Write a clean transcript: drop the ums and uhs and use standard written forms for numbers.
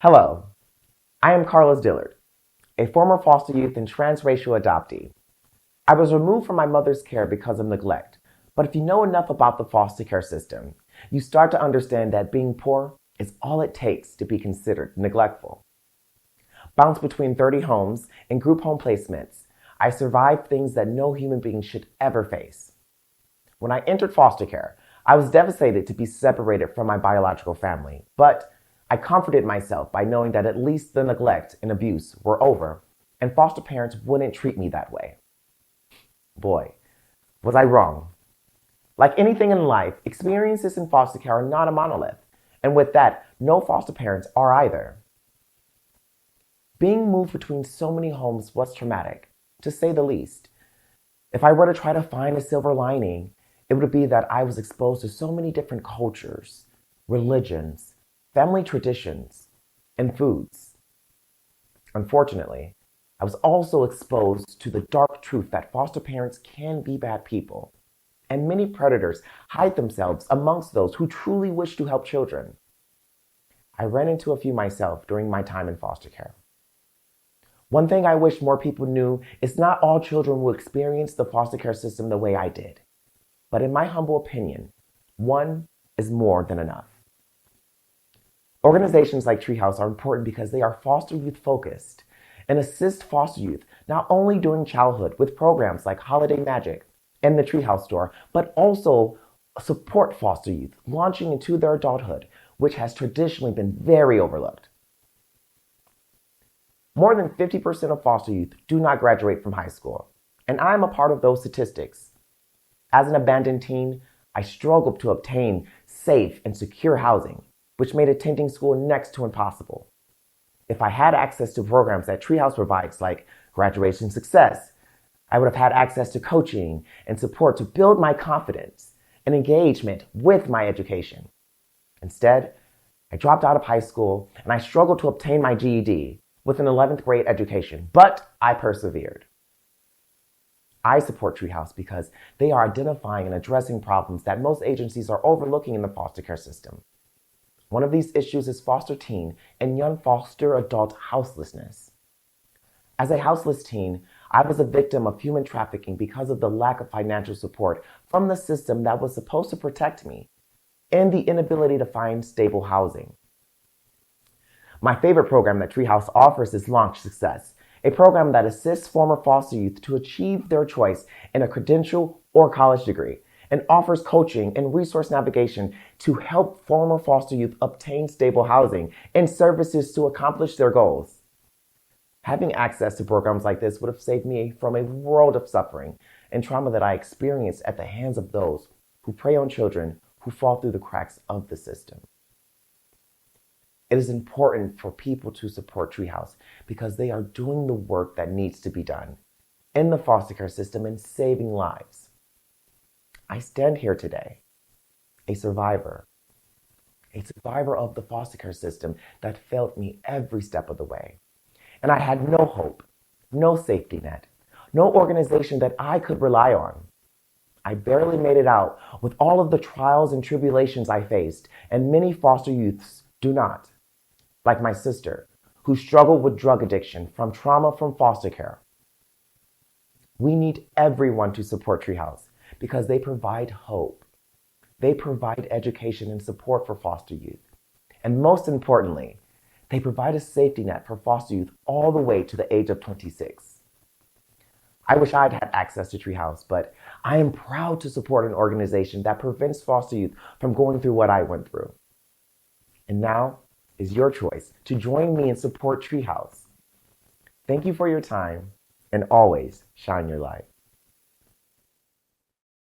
Hello, I am Karlos Dillard, a former foster youth and transracial adoptee. I was removed from my mother's care because of neglect, but if you know enough about the foster care system, you start to understand that being poor is all it takes to be considered neglectful. Bounced between 30 homes and group home placements, I survived things that no human being should ever face. When I entered foster care, I was devastated to be separated from my biological family, but I comforted myself by knowing that at least the neglect and abuse were over, and foster parents wouldn't treat me that way. Boy, was I wrong. Like anything in life, experiences in foster care are not a monolith, and with that, no foster parents are either. Being moved between so many homes was traumatic, to say the least. If I were to try to find a silver lining, it would be that I was exposed to so many different cultures, religions, family traditions, and foods. Unfortunately, I was also exposed to the dark truth that foster parents can be bad people, and many predators hide themselves amongst those who truly wish to help children. I ran into a few myself during my time in foster care. One thing I wish more people knew is not all children will experience the foster care system the way I did. But in my humble opinion, one is more than enough. Organizations like Treehouse are important because they are foster youth focused and assist foster youth not only during childhood with programs like Holiday Magic and the Treehouse Store, but also support foster youth launching into their adulthood, which has traditionally been very overlooked. More than 50% of foster youth do not graduate from high school, and I am a part of those statistics. As an abandoned teen, I struggled to obtain safe and secure housing, which made attending school next to impossible. If I had access to programs that Treehouse provides, like Graduation Success, I would have had access to coaching and support to build my confidence and engagement with my education. Instead, I dropped out of high school and I struggled to obtain my GED with an 11th grade education, but I persevered. I support Treehouse because they are identifying and addressing problems that most agencies are overlooking in the foster care system. One of these issues is foster teen and young foster adult houselessness. As a houseless teen, I was a victim of human trafficking because of the lack of financial support from the system that was supposed to protect me and the inability to find stable housing. My favorite program that Treehouse offers is Launch Success, a program that assists former foster youth to achieve their choice in a credential or college degree, and offers coaching and resource navigation to help former foster youth obtain stable housing and services to accomplish their goals. Having access to programs like this would have saved me from a world of suffering and trauma that I experienced at the hands of those who prey on children who fall through the cracks of the system. It is important for people to support Treehouse because they are doing the work that needs to be done in the foster care system and saving lives. I stand here today, a survivor of the foster care system that failed me every step of the way. And I had no hope, no safety net, no organization that I could rely on. I barely made it out with all of the trials and tribulations I faced, and many foster youths do not. Like my sister, who struggled with drug addiction from trauma from foster care. We need everyone to support Treehouse because they provide hope. They provide education and support for foster youth. And most importantly, they provide a safety net for foster youth all the way to the age of 26. I wish I'd had access to Treehouse, but I am proud to support an organization that prevents foster youth from going through what I went through. And now, is your choice to join me and support Treehouse. Thank you for your time, and always shine your light.